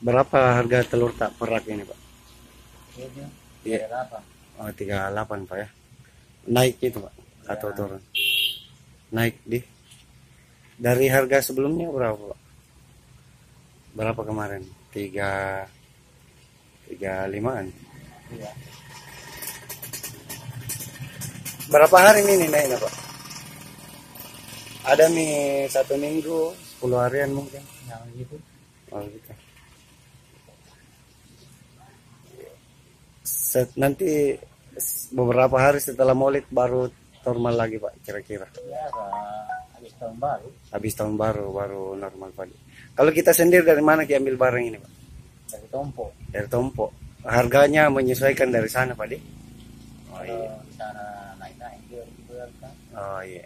Berapa harga telur tak perak ini, Pak? Ini Iya. 38. Oh, 38, Pak ya. Naik itu, Pak, atau Ya, turun? Naik dari harga sebelumnya berapa, Pak? Berapa kemarin? 35-an. iya. Berapa hari ini naiknya, Pak? Ada nih 1 minggu, 10 harian mungkin. Yang gitu. Oh, gitu. Nanti beberapa hari setelah Maulid baru normal lagi, Pak, kira-kira. Ya, habis tahun baru Habis tahun baru normal, Pak. Kalau kita sendiri dari mana kita ambil barang ini, Pak? dari Tompo. Dari Tompo. Harganya menyesuaikan dari sana, Pak. Oh, iya. Kalau di sana naik-naik juga kan. Oh, iya.